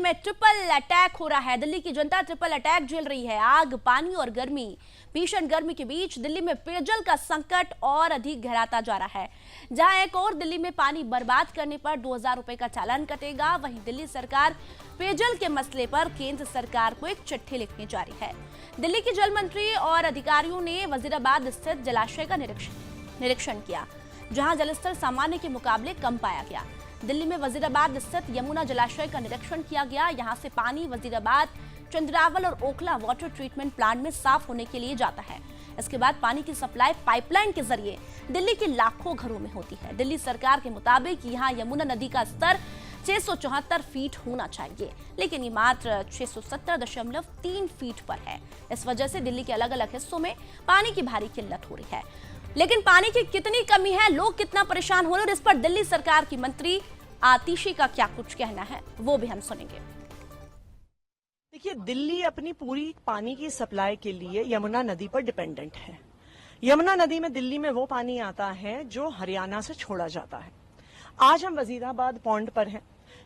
में triple attack हो रहा है। दिल्ली की जनता ट्रिपल अटैक झेल रही है। आग, पानी और गर्मी। भीषण गर्मी के बीच दिल्ली में पेयजल का संकट और अधिक गहराता जा रहा है। जहां एक और दिल्ली में पानी बर्बाद करने पर 2000 रुपए का चालान कटेगा, वहीं दिल्ली सरकार पेयजल के मसले पर केंद्र सरकार को एक चिट्ठी लिखने जा रही है। दिल्ली के जल मंत्री और अधिकारियों ने वजीराबाद स्थित जलाशय का निरीक्षण किया, जहां जलस्तर सामान्य के मुकाबले कम पाया गया। दिल्ली में वजीराबाद स्थित यमुना जलाशय का निरीक्षण किया गया। यहां से पानी वजीराबाद, चंद्रावल और ओखला वाटर ट्रीटमेंट प्लांट में साफ होने के लिए जाता है। इसके बाद पानी की सप्लाई पाइपलाइन के जरिए दिल्ली के लाखों घरों में होती है। दिल्ली सरकार के मुताबिक यहां यमुना नदी का स्तर 674 फीट होना चाहिए, लेकिन ये मात्र 670.3 फीट पर है। इस वजह से दिल्ली के अलग अलग हिस्सों में पानी की भारी किल्लत हो रही है। लेकिन पानी की कितनी कमी है, लोग कितना परेशान हो रहे हैं और इस पर दिल्ली सरकार की मंत्री आतिशी का क्या कुछ कहना है, वो भी हम सुनेंगे। देखिए, दिल्ली अपनी पूरी पानी की सप्लाई के लिए यमुना नदी पर डिपेंडेंट है। यमुना नदी में दिल्ली में वो पानी आता है जो हरियाणा से छोड़ा जाता है। आज हम वजीराबाद पॉन्ड पर हैं।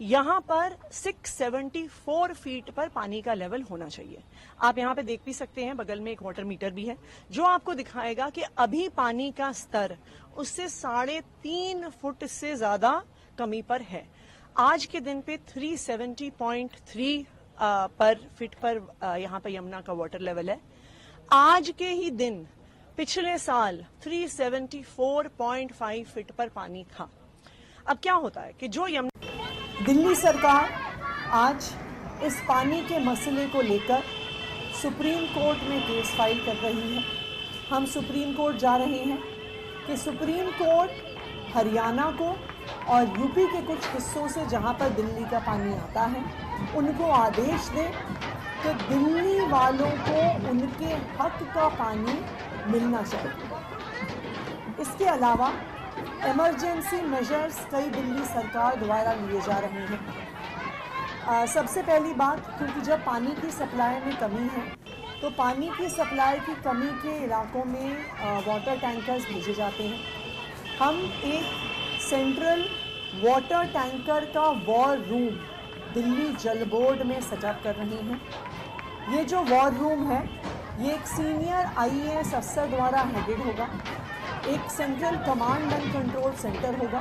यहाँ पर 674 फीट पर पानी का लेवल होना चाहिए। आप यहाँ पे देख भी सकते हैं, बगल में एक वाटर मीटर भी है जो आपको दिखाएगा कि अभी पानी का स्तर उससे 3.5 फुट से ज्यादा कमी पर है। आज के दिन पे 370.3 पर फीट पर यहाँ पे यमुना का वाटर लेवल है। आज के ही दिन पिछले साल 374.5 फीट पर पानी था। अब क्या होता है कि जो दिल्ली सरकार आज इस पानी के मसले को लेकर सुप्रीम कोर्ट में केस फाइल कर रही है। हम सुप्रीम कोर्ट जा रहे हैं कि सुप्रीम कोर्ट हरियाणा को और यूपी के कुछ हिस्सों से जहां पर दिल्ली का पानी आता है उनको आदेश दे कि दिल्ली वालों को उनके हक का पानी मिलना चाहिए। इसके अलावा इमरजेंसी मेजर्स कई दिल्ली सरकार द्वारा लिए जा रहे हैं। सबसे पहली बात, क्योंकि जब पानी की सप्लाई में कमी है तो पानी की सप्लाई की कमी के इलाकों में वाटर टैंकर्स भेजे जाते हैं। हम एक सेंट्रल वाटर टैंकर का वॉर रूम दिल्ली जल बोर्ड में सेटअप कर रहे हैं। ये जो वॉर रूम है ये एक सीनियर IAS अफसर द्वारा हेडेड होगा। एक central command and control centre होगा।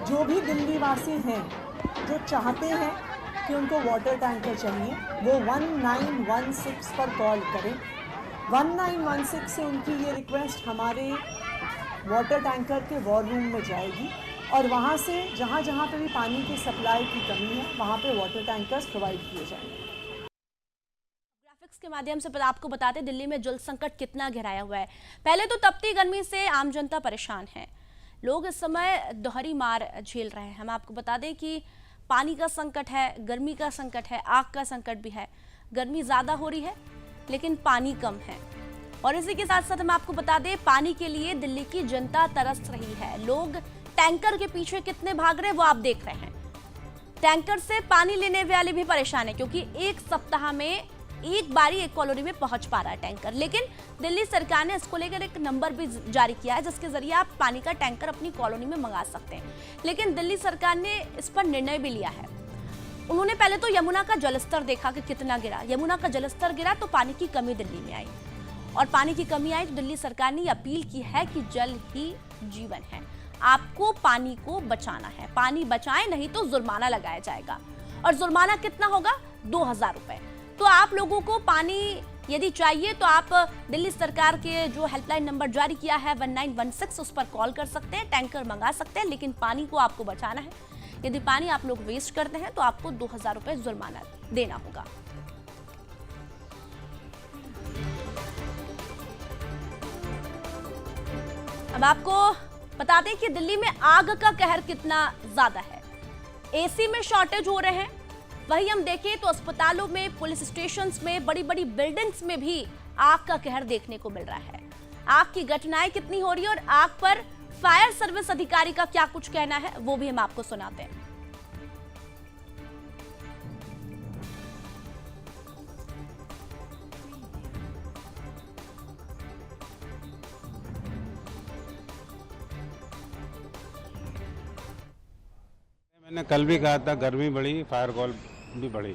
जो भी दिल्ली वासी हैं जो चाहते हैं कि उनको वाटर टैंकर चाहिए, वो 1916 पर कॉल करें। 1916 से उनकी ये रिक्वेस्ट हमारे वाटर टैंकर के वॉर रूम में जाएगी और वहाँ से जहाँ जहाँ पे भी पानी की सप्लाई की कमी है वहाँ पे वाटर टैंकर्स प्रोवाइड किए जाएंगे। के माध्यम से आपको बताते दिल्ली में जल संकट कितना गहराया हुआ है। पहले तो तपती गर्मी से आम जनता परेशान है। लोग इस समय दोहरी मार झेल रहे हैं। हम आपको बता दें कि पानी का संकट है, गर्मी का संकट है, आग का संकट भी है। गर्मी ज्यादा हो रही है लेकिन पानी कम है। और इसी के साथ साथ हम आपको बता दें, पानी के लिए दिल्ली की जनता तरस रही है। लोग टैंकर के पीछे कितने भाग रहे हैं वो आप देख रहे हैं। टैंकर से पानी लेने वाले भी परेशान है क्योंकि एक सप्ताह में एक बारी एक कॉलोनी में पहुंच पा रहा है टैंकर। लेकिन दिल्ली सरकार ने इसको लेकर एक नंबर भी जारी किया है जिसके जरिए आप पानी का टैंकर अपनी कॉलोनी में मंगा सकते हैं। लेकिन दिल्ली सरकार ने इस पर निर्णय भी लिया है। उन्होंने पहले तो यमुना का जलस्तर देखा कि कितना गिरा। यमुना का जलस्तर गिरा तो पानी की कमी दिल्ली में आई, और पानी की कमी आई तो दिल्ली सरकार ने अपील की है कि जल ही जीवन है, आपको पानी को बचाना है। पानी बचाएं नहीं तो जुर्माना लगाया जाएगा, और जुर्माना कितना होगा? 2000 रुपए। तो आप लोगों को पानी यदि चाहिए तो आप दिल्ली सरकार के जो हेल्पलाइन नंबर जारी किया है 1916 उस पर कॉल कर सकते हैं, टैंकर मंगा सकते हैं। लेकिन पानी को आपको बचाना है। यदि पानी आप लोग वेस्ट करते हैं तो आपको 2000 रुपए जुर्माना देना होगा। अब आपको बता दें कि दिल्ली में आग का कहर कितना ज्यादा है। AC में शॉर्टेज हो रहे हैं। वहीं हम देखें तो अस्पतालों में, पुलिस स्टेशंस में, बड़ी बड़ी बिल्डिंग्स में भी आग का कहर देखने को मिल रहा है। आग की घटनाएं कितनी हो रही है और आग पर फायर सर्विस अधिकारी का क्या कुछ कहना है वो भी हम आपको सुनाते हैं। मैंने कल भी कहा था गर्मी बढ़ी, फायर कॉल भी बढ़ी।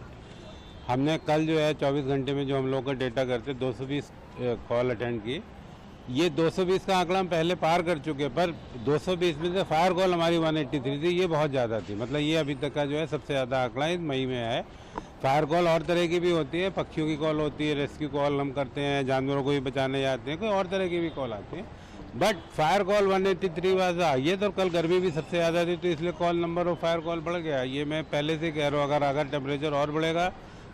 हमने कल जो है 24 घंटे में जो हम लोग का डेटा करते 220 कॉल अटेंड की। ये 220 का आंकड़ा हम पहले पार कर चुके, पर 220 में से फायर कॉल हमारी 183 थी, ये बहुत ज़्यादा थी। मतलब ये अभी तक का जो है सबसे ज़्यादा आंकड़ा इस मई में है। फायर कॉल और तरह की भी होती है, पक्षियों की कॉल होती है, रेस्क्यू कॉल हम करते हैं, जानवरों को भी बचाने जाते हैं, कोई और तरह की भी कॉल आती है। बट फायर कॉल 183 वाजा, ये तो कल गर्मी भी सबसे ज़्यादा थी, तो इसलिए कॉल नंबर और फायर कॉल बढ़ गया। ये मैं पहले से कह रहा हूँ, अगर टेम्परेचर और बढ़ेगा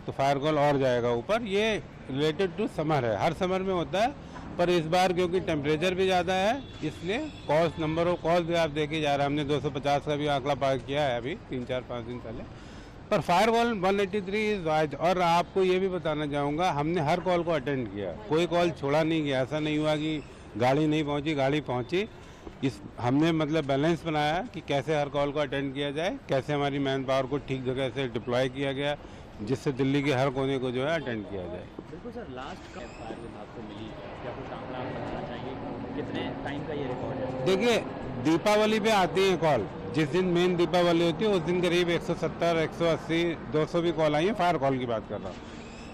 तो फायर कॉल और जाएगा ऊपर। ये रिलेटेड टू समर है, हर समर में होता है, पर इस बार क्योंकि टेम्परेचर भी ज़्यादा है इसलिए कॉल्स नंबर ऑफ कॉल्स भी आप देखे जा रहे हैं। हमने 250 का भी आंकड़ा पार किया है अभी 3-4-5 दिन पहले, पर फायर कॉल 183 आज। और आपको ये भी बताना चाहूँगा, हमने हर कॉल को अटेंड किया, कोई कॉल छोड़ा नहीं गया। ऐसा नहीं हुआ कि गाड़ी नहीं पहुँची, गाड़ी पहुँची। इस हमने मतलब बैलेंस बनाया कि कैसे हर कॉल को अटेंड किया जाए, कैसे हमारी मैन पावर को ठीक जगह से डिप्लॉय किया गया, जिससे दिल्ली के हर कोने को जो है अटेंड किया जाए। बिल्कुल सर, लास्ट फायर विभाग को मिली, क्या कुछ आंकड़ा आप बताना चाहेंगे, कितने टाइम का ये रिकॉर्ड है? देखिए, दीपावली पे आती है कॉल, जिस दिन मेन दीपावली होती है उस दिन करीब 170, 180, 200 भी कॉल आई है। फायर कॉल की बात कर रहा हूँ,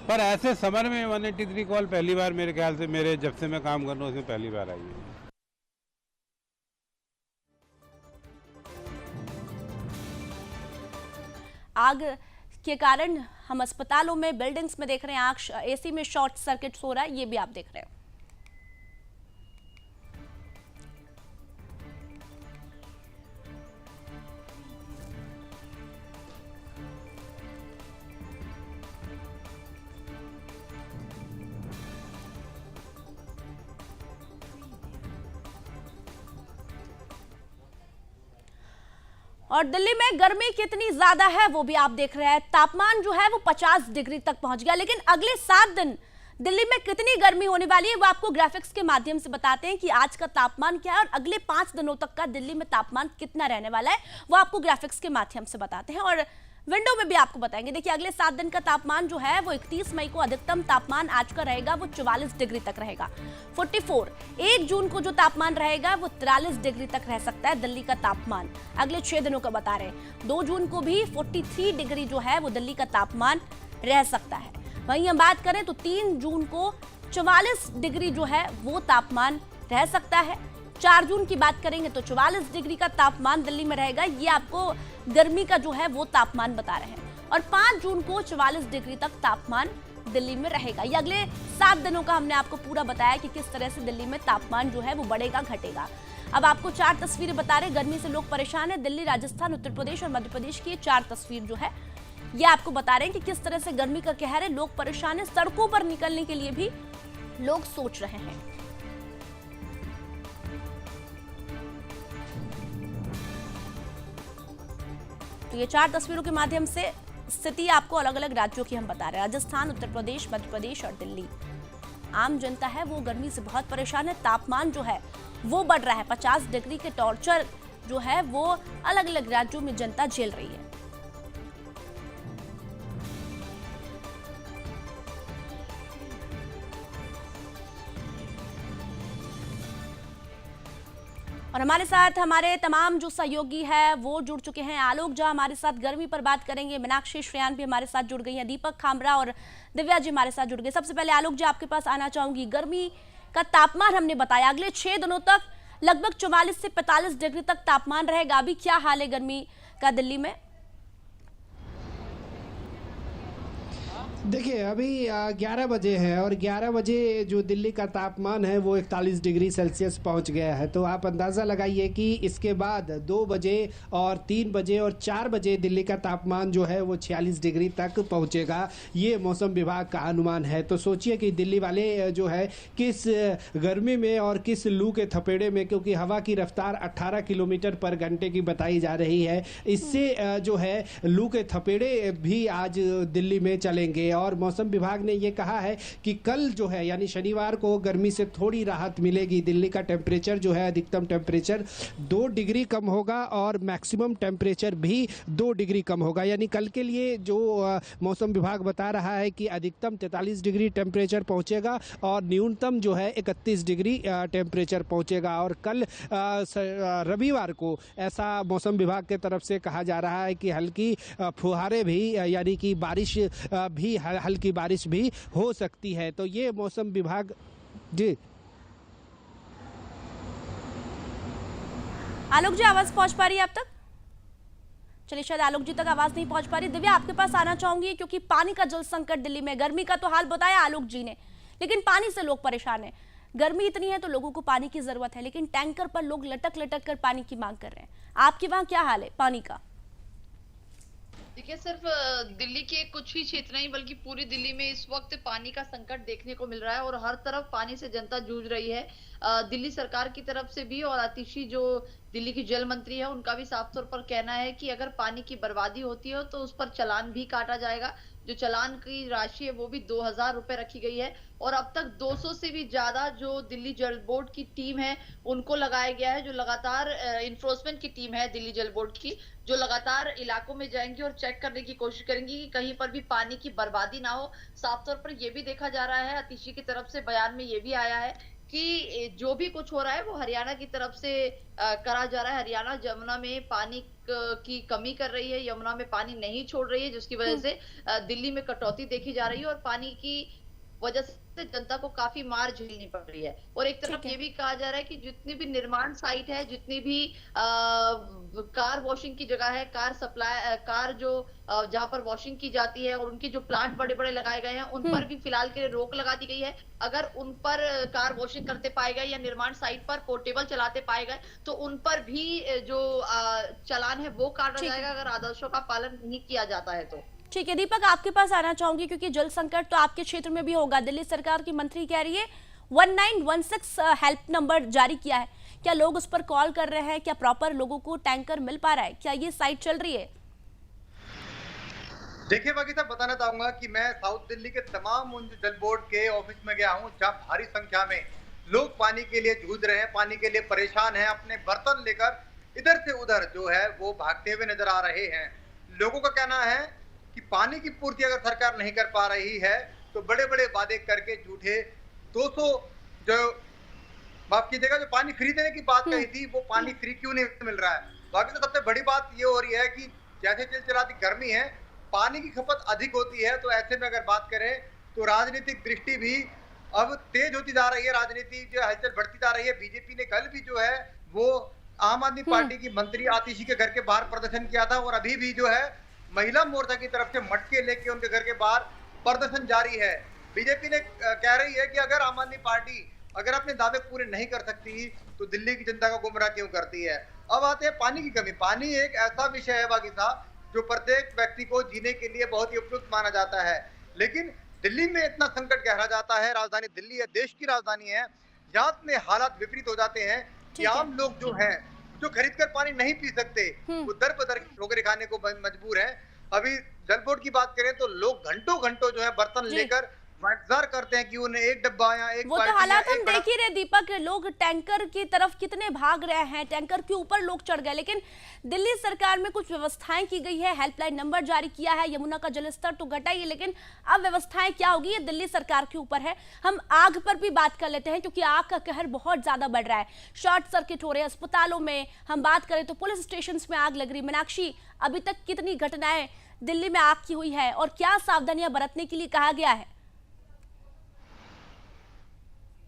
पर ऐसे समर में 183 कॉल पहली बार मेरे ख्याल से, मेरे जब से मैं काम कर रहा हूँ उसमें पहली बार आई है। आग के कारण हम अस्पतालों में, बिल्डिंग्स में देख रहे हैं आग, एसी में शॉर्ट सर्किट हो रहा है, ये भी आप देख रहे हैं। और दिल्ली में गर्मी कितनी ज्यादा है वो भी आप देख रहे हैं। तापमान जो है वो 50 डिग्री तक पहुंच गया, लेकिन अगले 7 दिन दिल्ली में कितनी गर्मी होने वाली है वो आपको ग्राफिक्स के माध्यम से बताते हैं कि आज का तापमान क्या है और अगले 5 दिनों तक का दिल्ली में तापमान कितना रहने वाला है, वो आपको ग्राफिक्स के माध्यम से बताते हैं और विंडो में भी आपको बताएंगे। देखिए, अगले 7 दिन का तापमान जो है वो 31 मई को अधिकतम तापमान आज का रहेगा वो 44 डिग्री तक रहेगा। 44 1 जून को जो तापमान रहेगा वो 43 डिग्री तक रह सकता है दिल्ली का तापमान, अगले 6 दिनों का बता रहे हैं। 2 जून को भी 43 डिग्री जो है वो दिल्ली का तापमान रह सकता है। वहीं हम बात करें तो 3 जून को 44 डिग्री जो है वो तापमान रह सकता है। 4 जून की बात करेंगे तो 44 डिग्री का तापमान दिल्ली में रहेगा, ये आपको गर्मी का जो है वो तापमान बता रहे हैं। और 5 जून को 44 डिग्री तक तापमान दिल्ली में रहेगा। ये अगले 7 दिनों का हमने आपको पूरा बताया कि किस तरह से दिल्ली में तापमान जो है वो बढ़ेगा घटेगा। अब आपको 4 तस्वीरें बता रहे, गर्मी से लोग परेशान है। दिल्ली, राजस्थान, उत्तर प्रदेश और मध्य प्रदेश की 4 तस्वीर जो है ये आपको बता रहे हैं कि किस तरह से गर्मी का कहर है, लोग परेशान है, सड़कों पर निकलने के लिए भी लोग सोच रहे हैं। तो ये 4 तस्वीरों के माध्यम से स्थिति आपको अलग अलग राज्यों की हम बता रहे हैं, राजस्थान, उत्तर प्रदेश, मध्य प्रदेश और दिल्ली। आम जनता है वो गर्मी से बहुत परेशान है, तापमान जो है वो बढ़ रहा है। 50 डिग्री के टॉर्चर जो है वो अलग अलग राज्यों में जनता झेल रही है। और हमारे साथ हमारे तमाम जो सहयोगी है वो जुड़ चुके हैं। आलोक झा हमारे साथ गर्मी पर बात करेंगे, मीनाक्षी श्रेयान भी हमारे साथ जुड़ गई हैं, दीपक खामरा और दिव्या जी हमारे साथ जुड़ गए। सबसे पहले आलोक झा आपके पास आना चाहूंगी। गर्मी का तापमान हमने बताया अगले 6 दिनों तक लगभग 44 से 45 डिग्री तक तापमान रहेगा। अभी क्या हाल है गर्मी का दिल्ली में? देखिए, अभी 11 बजे है और 11 बजे जो दिल्ली का तापमान है वो 41 डिग्री सेल्सियस पहुंच गया है। तो आप अंदाज़ा लगाइए कि इसके बाद 2 बजे और 3 बजे और 4 बजे दिल्ली का तापमान जो है वो 46 डिग्री तक पहुंचेगा। ये मौसम विभाग का अनुमान है। तो सोचिए कि दिल्ली वाले जो है किस गर्मी में और किस लू के थपेड़े में, क्योंकि हवा की रफ्तार 18 किलोमीटर पर घंटे की बताई जा रही है, इससे जो है लू के थपेड़े भी आज दिल्ली में चलेंगे। रहेंगे। और मौसम विभाग ने ये कहा है कि कल जो है यानी शनिवार को गर्मी से थोड़ी राहत मिलेगी। दिल्ली का टेम्परेचर जो है अधिकतम टेम्परेचर 2 डिग्री कम होगा और मैक्सिमम टेम्परेचर भी 2 डिग्री कम होगा। यानी कल के लिए जो मौसम विभाग बता रहा है कि अधिकतम 43 डिग्री टेम्परेचर पहुंचेगा और न्यूनतम जो है 31 डिग्री टेम्परेचर पहुंचेगा। और कल रविवार को ऐसा मौसम विभाग के तरफ से कहा जा रहा है कि हल्की फुहारें भी यानी कि बारिश भी हल्की बारिश भी हो सकती है। तो ये मौसम विभाग जी। आलोक जी, आवाज पहुंच पा रही है आप तक? चलिए, शायद आलोक जी तक आवाज नहीं पहुंच पा रही। दिव्या, आपके पास आना चाहूंगी क्योंकि पानी का जल संकट दिल्ली में, गर्मी का तो हाल बताया आलोक जी ने, लेकिन पानी से लोग परेशान हैं। गर्मी इतनी है तो लोगों को पानी की जरूरत है, लेकिन टैंकर पर लोग लटक लटक कर पानी की मांग कर रहे हैं। आपके वहां क्या हाल है पानी का? देखिए, सिर्फ दिल्ली के कुछ ही क्षेत्र नहीं बल्कि पूरी दिल्ली में इस वक्त पानी का संकट देखने को मिल रहा है और हर तरफ पानी से जनता जूझ रही है। दिल्ली सरकार की तरफ से भी और आतिशी जो दिल्ली की जल मंत्री है उनका भी साफ तौर पर कहना है कि अगर पानी की बर्बादी होती है तो उस पर चालान भी काटा जाएगा। जो चालान की राशि है वो भी 2000 रुपए रखी गई है और अब तक 200 से भी ज्यादा जो दिल्ली जल बोर्ड की टीम है उनको लगाया गया है। जो लगातार इन्फोर्समेंट की टीम है दिल्ली जल बोर्ड की, जो लगातार इलाकों में जाएंगी और चेक करने की कोशिश करेंगी कि कहीं पर भी पानी की बर्बादी ना हो। साफ तौर पर यह भी देखा जा रहा है, आतिशी की तरफ से बयान में ये भी आया है कि जो भी कुछ हो रहा है वो हरियाणा की तरफ से करा जा रहा है। हरियाणा यमुना में पानी की कमी कर रही है, यमुना में पानी नहीं छोड़ रही है, जिसकी वजह से दिल्ली में कटौती देखी जा रही है और पानी की वजह से जनता को काफी मार झेलनी पड़ रही है। और एक तरफ ये भी कहा जा रहा है कि जितनी भी निर्माण साइट है, जितनी भी कार वॉशिंग की जगह है, कार सप्लाई, कार जो जहां पर वॉशिंग की जाती है और उनकी जो प्लांट बड़े बड़े लगाए गए हैं उन पर भी फिलहाल के लिए रोक लगा दी गई है। अगर उन पर कार वॉशिंग करते पाए गए या निर्माण साइट पर पोर्टेबल चलाते पाए गए तो उन पर भी जो चालान है वो काटा जाएगा अगर आदर्शों का पालन नहीं किया जाता है तो। ठीक है दीपक, आपके पास आना चाहूंगी क्योंकि जल संकट तो आपके क्षेत्र में भी होगा। दिल्ली सरकार की मंत्री कह रही है 1916 हेल्प नंबर जारी किया है। क्या लोग उस पर कॉल कर रहे हैं? क्या प्रॉपर लोगों को टैंकर मिल पा रहा है? क्या ये साइट चल रही है? देखिए बाकी साहब, बताना चाहूंगा कि मैं साउथ दिल्ली के तमाम उन जल बोर्ड के ऑफिस में गया हूं जहां भारी संख्या में लोग पानी के लिए जूझ रहे हैं, पानी के लिए परेशान हैं, अपने बर्तन लेकर इधर से उधर जो है वो भागते हुए नजर आ रहे हैं। लोगों का कहना है कि पानी की पूर्ति अगर सरकार नहीं कर पा रही है तो बड़े बड़े वादे करके झूठे 200 जो माफ कीजिएगा जो पानी खरीदने की बात कही थी वो पानी फ्री क्यों नहीं मिल रहा है। बाकी तो सबसे बड़ी बात ये हो रही है कि जैसे चिलचिलाती गर्मी है, पानी की खपत अधिक होती है, तो ऐसे में अगर बात करें तो राजनीतिक दृष्टि भी अब तेज होती जा रही है, राजनीति जो हलचल बढ़ती जा रही है। बीजेपी ने कल भी जो है वो आम आदमी पार्टी की मंत्री आतिशी के घर के बाहर प्रदर्शन किया था और अभी भी जो है महिला मोर्चा की तरफ से मटके लेके उनके घर के बाहर प्रदर्शन जारी है। बीजेपी ने कह रही है कि अगर आम आदमी पार्टी अगर अपने दावे पूरे नहीं कर सकती तो दिल्ली की जनता को गुमराह क्यों करती है। अब आते हैं पानी की कमी। पानी एक ऐसा विषय है बाकी साहब जो प्रत्येक व्यक्ति को जीने के लिए बहुत ही उपयुक्त माना जाता है, लेकिन दिल्ली में इतना संकट गहरा जाता है, राजधानी दिल्ली है, देश की राजधानी है, यहाँ में हालात विपरीत हो जाते हैं कि आम लोग जो हैं जो खरीद कर पानी नहीं पी सकते वो दर बदर ठोकरें खाने को मजबूर हैं। अभी जल बोर्ड की बात करें तो लोग घंटों घंटों जो है बर्तन लेकर इंतजार करते हैं कि उन्हें एक डब्बा या एक वो तो हालात हम देख ही रहे दीपक, लोग टैंकर की तरफ कितने भाग रहे हैं, टैंकर के ऊपर लोग चढ़ गए। लेकिन दिल्ली सरकार में कुछ व्यवस्थाएं की गई है, हेल्पलाइन नंबर जारी किया है, यमुना का जलस्तर तो घटा ही है, लेकिन अब व्यवस्थाएं क्या होगी ये दिल्ली सरकार के ऊपर है। हम आग पर भी बात कर लेते हैं क्योंकि आग का कहर बहुत ज्यादा बढ़ रहा है, शॉर्ट सर्किट हो रहे हैं अस्पतालों में। हम बात करें तो पुलिस स्टेशन में आग लग रही। मीनाक्षी, अभी तक कितनी घटनाएं दिल्ली में आग की हुई है और क्या सावधानियां बरतने के लिए कहा गया है?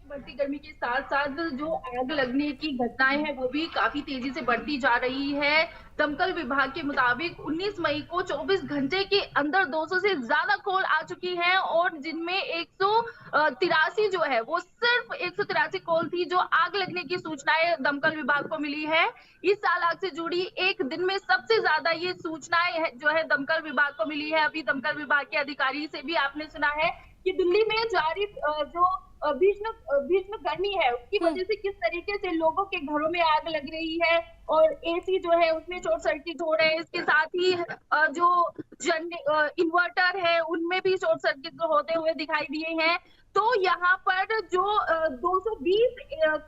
बढ़ती गर्मी के साथ साथ जो आग लगने की घटनाएं हैं वो भी काफी तेजी से बढ़ती जा रही है। दमकल विभाग के मुताबिक 19 मई को 24 घंटे के अंदर 200 से ज्यादा कॉल आ चुकी हैं और जिनमें 183 जो है वो सिर्फ 183 कॉल थी जो आग लगने की सूचनाएं दमकल विभाग को मिली है। इस साल आग से जुड़ी एक दिन में सबसे ज्यादा ये सूचनाएं जो है दमकल विभाग को मिली है। अभी दमकल विभाग के अधिकारी से भी आपने सुना है कि दिल्ली में जारी जो भीषण गर्मी है उसकी वजह से किस तरीके से लोगों के घरों में आग लग रही है और एसी जो है उसमें शॉर्ट सर्किट हो रहे हैं। इसके साथ ही जो इन्वर्टर है उनमें भी शॉर्ट सर्किट होते हुए दिखाई दिए हैं। तो यहाँ पर जो 220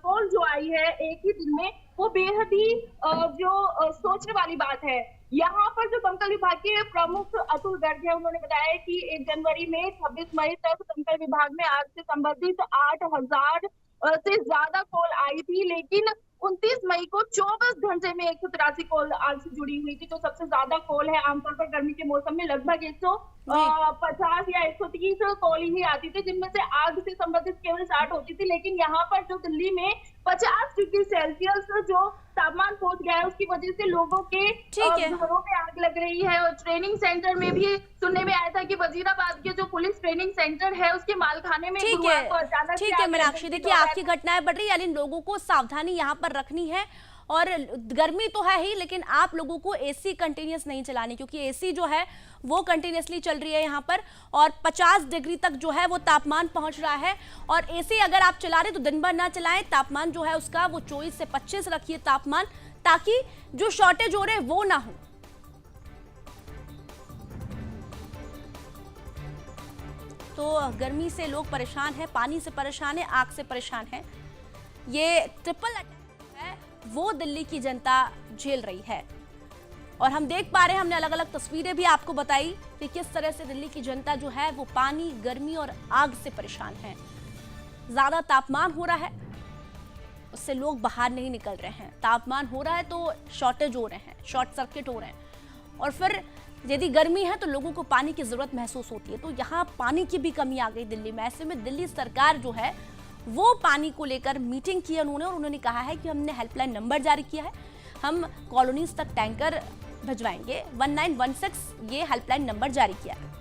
कॉल जो आई है एक ही दिन में, वो बेहद ही सोचने वाली बात है। यहाँ पर जो दमकल विभाग के प्रमुख अतुल गर्ग है, उन्होंने बताया कि 1 जनवरी में 26 मई तक दमकल विभाग में आग से संबंधित 8,000 से ज्यादा कॉल आई थी, लेकिन 29 मई को 24 घंटे में 183 कॉल आग से जुड़ी हुई थी। तो सबसे ज्यादा कॉल है। आमतौर पर गर्मी के मौसम में लगभग 150 या 130 कॉल ही आती थी, जिनमें से आग से संबंधित केवल 60 होती थी। लेकिन यहाँ पर जो दिल्ली में 50 डिग्री सेल्सियस जो तापमान पहुंच गया है, उसकी वजह से लोगों के घरों में आग लग रही है। और ट्रेनिंग सेंटर में भी सुनने में आया था कि वजीराबाद के जो पुलिस ट्रेनिंग सेंटर है, उसके मालखाने में गुरुवार को अचानक ठीक है मीनाक्षी, देखिए आग की घटनाएं बढ़ रही है, लेकिन लोगों को सावधानी यहाँ पर रखनी है। और गर्मी तो है ही, लेकिन आप लोगों को एसी कंटिन्यूस नहीं चलानी, क्योंकि एसी जो है वो कंटिन्यूसली चल रही है यहाँ पर, और 50 डिग्री तक जो है वो तापमान पहुंच रहा है। और एसी अगर आप चला रहे तो दिन भर ना चलाएं, तापमान जो है उसका वो 24 से 25 रखिए तापमान, ताकि जो शॉर्टेज हो रहे वो ना हो। तो गर्मी से लोग परेशान हैं, पानी से परेशान है, आग से परेशान है। ये ट्रिपल अटैक है वो दिल्ली की जनता झेल रही है, और हम देख पा रहे हैं, हमने अलग अलग तस्वीरें भी आपको बताई कि किस तरह से दिल्ली की जनता जो है वो पानी, गर्मी और आग से परेशान है। ज्यादा तापमान हो रहा है, उससे लोग बाहर नहीं निकल रहे हैं। तापमान हो रहा है तो शॉर्टेज हो रहे हैं, शॉर्ट सर्किट हो रहे हैं, और फिर यदि गर्मी है तो लोगों को पानी की जरूरत महसूस होती है। तो यहाँ पानी की भी कमी आ गई दिल्ली में। ऐसे में दिल्ली सरकार जो है वो पानी को लेकर मीटिंग की उन्होंने, और उन्होंने कहा है कि हमने हेल्पलाइन नंबर जारी किया है, हम कॉलोनीज तक टैंकर भिजवाएंगे। 1916 ये हेल्पलाइन नंबर जारी किया है।